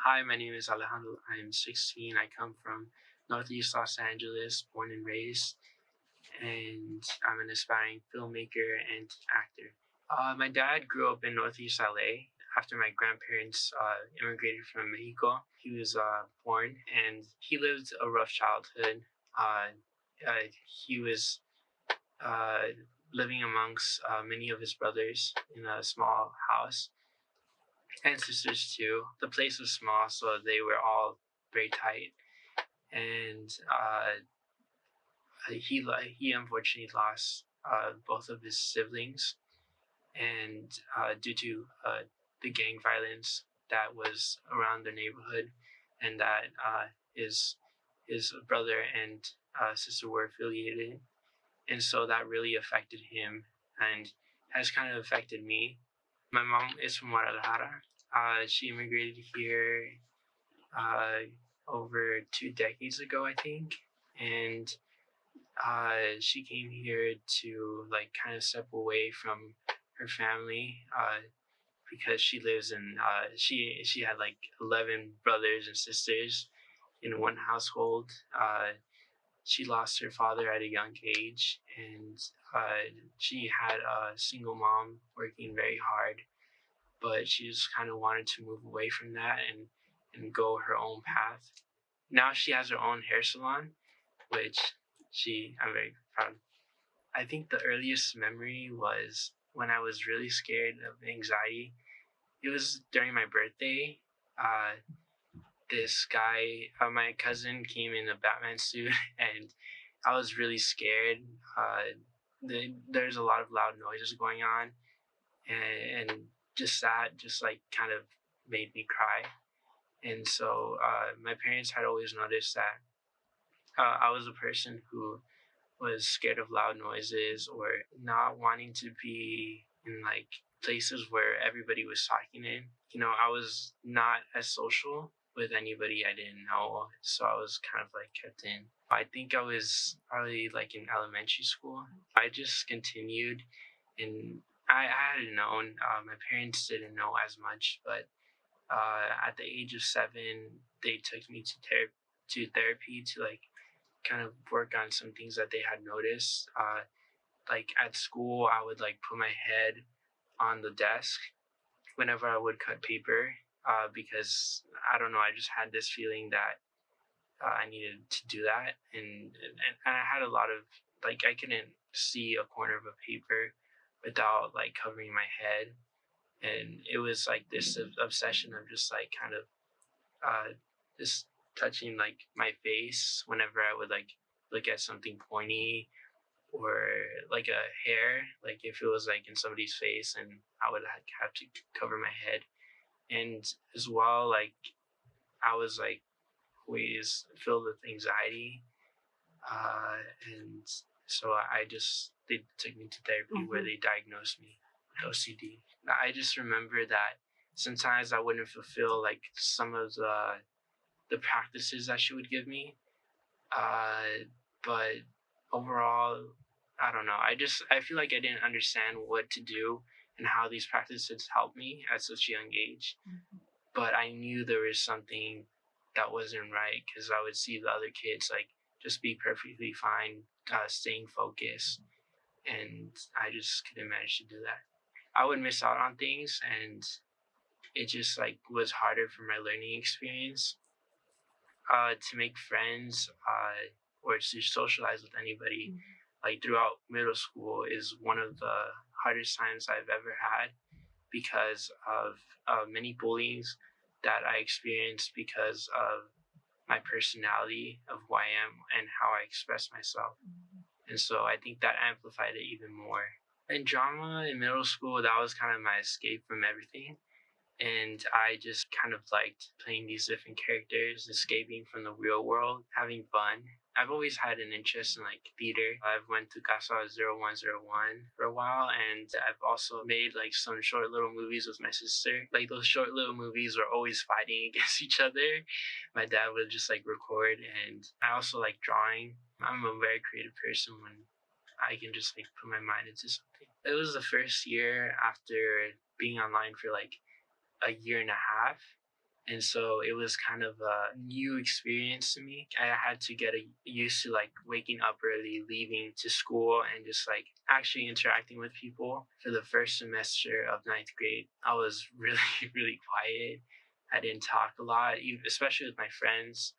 Hi, my name is Alejandro. I'm 16. I come from Northeast Los Angeles, born and raised, and I'm an aspiring filmmaker and actor. My dad grew up in Northeast LA after my grandparents immigrated from Mexico. He was born and he lived a rough childhood. Uh, he was uh, living amongst many of his brothers in a small house and sisters too. The place was small, so they were all very tight. And he unfortunately lost both of his siblings, and due to the gang violence that was around the neighborhood, and that his brother and sister were affiliated, and so that really affected him and has kind of affected me. My mom is from Guadalajara. She immigrated here uh, over 2 decades ago, I think, and she came here to like kind of step away from her family because she lives in she had like 11 brothers and sisters in one household. She lost her father at a young age, and she had a single mom working very hard, but she just kind of wanted to move away from that and go her own path. Now she has her own hair salon, which I'm very proud of. I think the earliest memory was when I was really scared of anxiety. It was during my birthday. Uh, this guy, my cousin, came in a Batman suit, and I was really scared. There's a lot of loud noises going on, and just that just like kind of made me cry. And so my parents had always noticed that I was a person who was scared of loud noises or not wanting to be in like places where everybody was talking in. I was not as social with anybody I didn't know, so I was kind of like kept in. I think I was probably like in elementary school. I just continued, and I hadn't known. My parents didn't know as much, but at the age of 7, they took me to therapy to like kind of work on some things that they had noticed. Like at school, I would like put my head on the desk whenever I would cut paper because I don't know, I just had this feeling that I needed to do that, and I had a lot of like I couldn't see a corner of a paper without like covering my head, and it was like this obsession of just like kind of just touching like my face whenever I would like look at something pointy or like a hair, like if it was like in somebody's face, and I would like have to cover my head. And as well, like I was like always filled with anxiety, and so they took me to therapy where they diagnosed me with OCD. I just remember that sometimes I wouldn't fulfill like some of the practices that she would give me. But overall, I don't know. I feel like I didn't understand what to do and how these practices helped me at such a young age. But I knew there was something that wasn't right because I would see the other kids like just be perfectly fine, staying focused, and I just couldn't manage to do that. I would miss out on things, and it just like was harder for my learning experience. To make friends or to socialize with anybody like throughout middle school is one of the hardest times I've ever had because of many bullies that I experienced because of my personality of who I am and how I express myself. And so I think that amplified it even more. In drama in middle school, that was kind of my escape from everything. And I just kind of liked playing these different characters, escaping from the real world, having fun. I've always had an interest in like theater. I've went to Casa 0101 for a while, and I've also made like some short little movies with my sister. Like those short little movies were always fighting against each other. My dad would just like record, and I also like drawing. I'm a very creative person when I can just like put my mind into something. It was the first year after being online for like a year and a half. And so it was kind of a new experience to me. I had to get used to like waking up early, leaving to school, and just like actually interacting with people. For the first semester of ninth grade, I was really, really quiet. I didn't talk a lot, especially with my friends.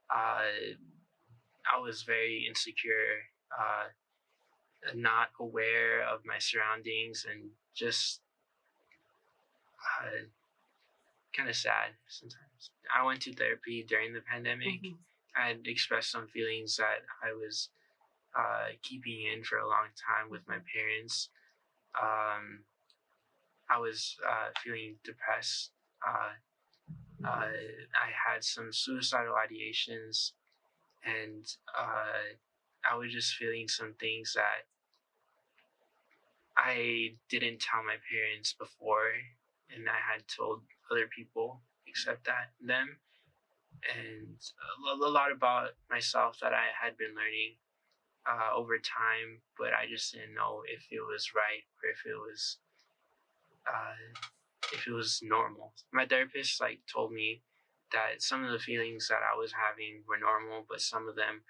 I was very insecure, not aware of my surroundings, and just kind of sad sometimes. I went to therapy during the pandemic. I had expressed some feelings that I was keeping in for a long time with my parents. I was feeling depressed. I had some suicidal ideations, and I was just feeling some things that I didn't tell my parents before, and I had told other people except them, and a lot about myself that I had been learning over time, but I just didn't know if it was right or if it was normal. My therapist like told me that some of the feelings that I was having were normal, but some of them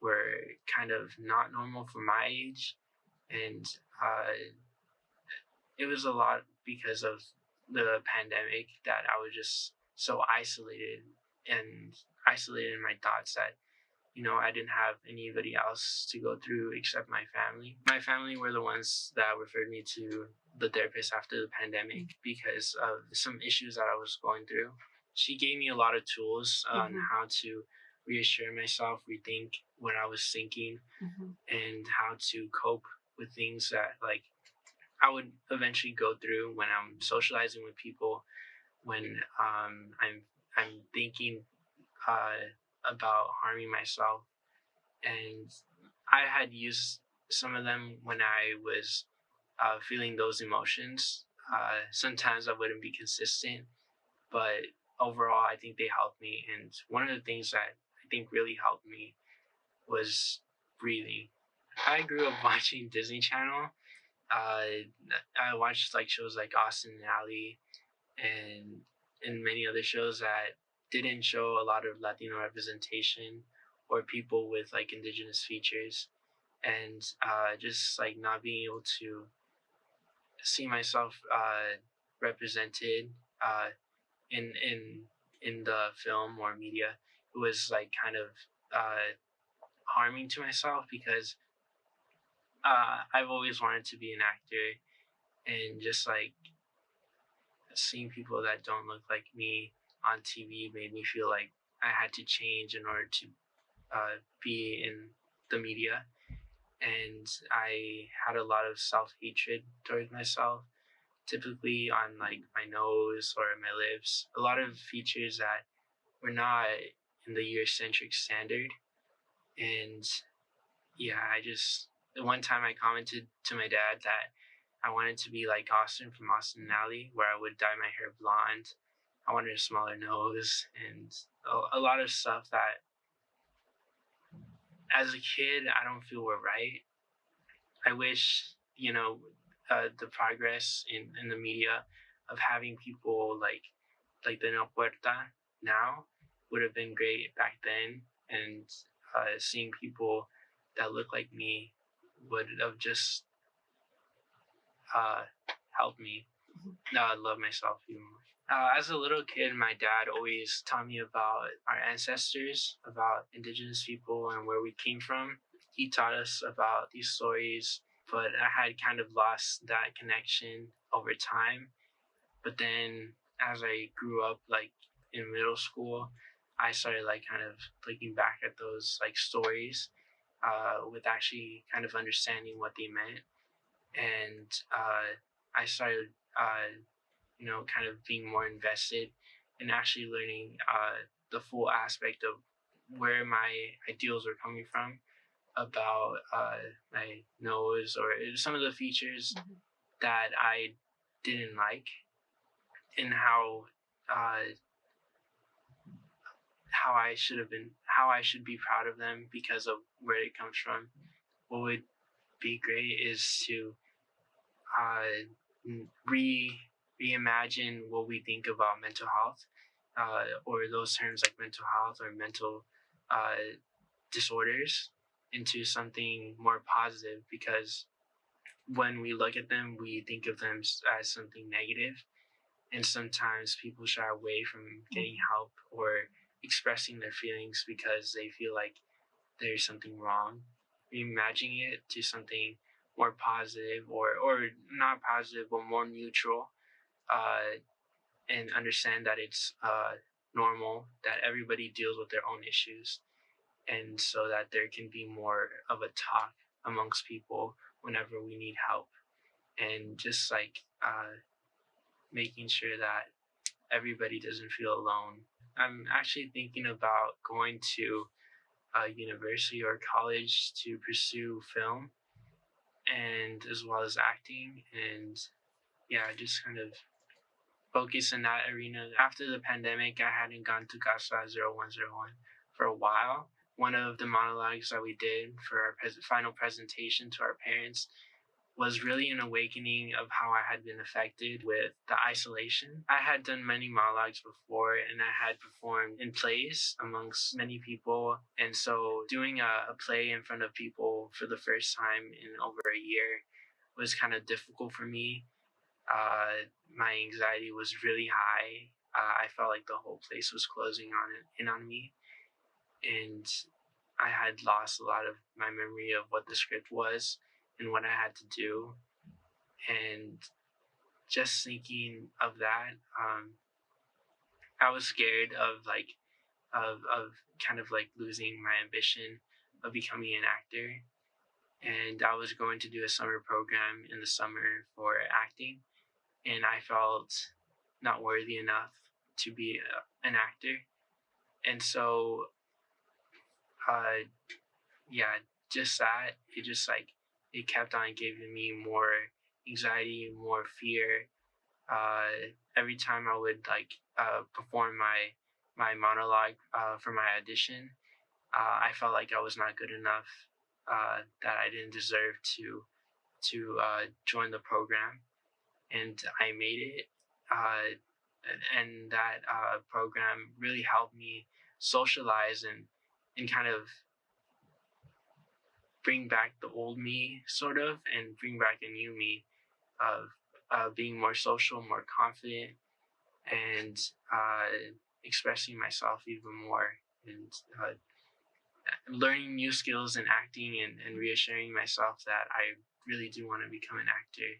were kind of not normal for my age, and it was a lot because of the pandemic that I was just so isolated in my thoughts that I didn't have anybody else to go through except my family. My family were the ones that referred me to the therapist after the pandemic because of some issues that I was going through. She gave me a lot of tools on how to reassure myself, rethink what I was thinking, and how to cope with things that like I would eventually go through when I'm socializing with people, when I'm thinking about harming myself. And I had used some of them when I was feeling those emotions. Sometimes I wouldn't be consistent, but overall, I think they helped me. And one of the things that I think really helped me was breathing. I grew up watching Disney Channel. I watched like shows like Austin and Ally and many other shows that didn't show a lot of Latino representation or people with like indigenous features, and just like not being able to see myself represented in in the film or media. It was like kind of harming to myself because I've always wanted to be an actor, and just like seeing people that don't look like me on TV made me feel like I had to change in order to be in the media. And I had a lot of self-hatred towards myself, typically on like my nose or my lips, a lot of features that were not in the Eurocentric standard. And yeah, the one time I commented to my dad that I wanted to be like Austin from Austin and Ally, where I would dye my hair blonde. I wanted a smaller nose and a lot of stuff that as a kid I don't feel were right. I wish, the progress in the media of having people like the No Puerta now would have been great back then, and seeing people that look like me would have just helped me love myself even more. As a little kid, my dad always taught me about our ancestors, about indigenous people, and where we came from. He taught us about these stories, but I had kind of lost that connection over time. But then as I grew up, like in middle school, I started like kind of looking back at those like stories with actually kind of understanding what they meant. And I started kind of being more invested in actually learning the full aspect of where my ideals were coming from, about my nose or some of the features that I didn't like, and how I should be proud of them because of where it comes from. What would be great is to reimagine what we think about mental health. or those terms like mental health or mental disorders into something more positive, because when we look at them, we think of them as something negative, and sometimes people shy away from getting help or expressing their feelings because they feel like there's something wrong. Reimagining it to something more positive, or not positive, but more neutral, and understand that it's normal, that everybody deals with their own issues, and so that there can be more of a talk amongst people whenever we need help, and just like making sure that everybody doesn't feel alone. I'm actually thinking about going to a university or college to pursue film, and as well as acting, and yeah, just kind of focus in that arena. After the pandemic, I hadn't gone to Casa 0101 for a while. One of the monologues that we did for our final presentation to our parents was really an awakening of how I had been affected with the isolation. I had done many monologues before, and I had performed in plays amongst many people. And so doing a play in front of people for the first time in over a year was kind of difficult for me. My anxiety was really high. I felt like the whole place was closing in on me, and I had lost a lot of my memory of what the script was and what I had to do. And just thinking of that, I was scared of kind of like losing my ambition of becoming an actor. And I was going to do a summer program in the summer for acting, and I felt not worthy enough to be an actor. And so, yeah, just that, it kept on giving me more anxiety, more fear. Every time I would perform my monologue for my audition, I felt like I was not good enough, that I didn't deserve to join the program, and I made it. And that program really helped me socialize and kind of bring back the old me, sort of, and bring back a new me of being more social, more confident, and expressing myself even more, and learning new skills in acting, and reassuring myself that I really do want to become an actor.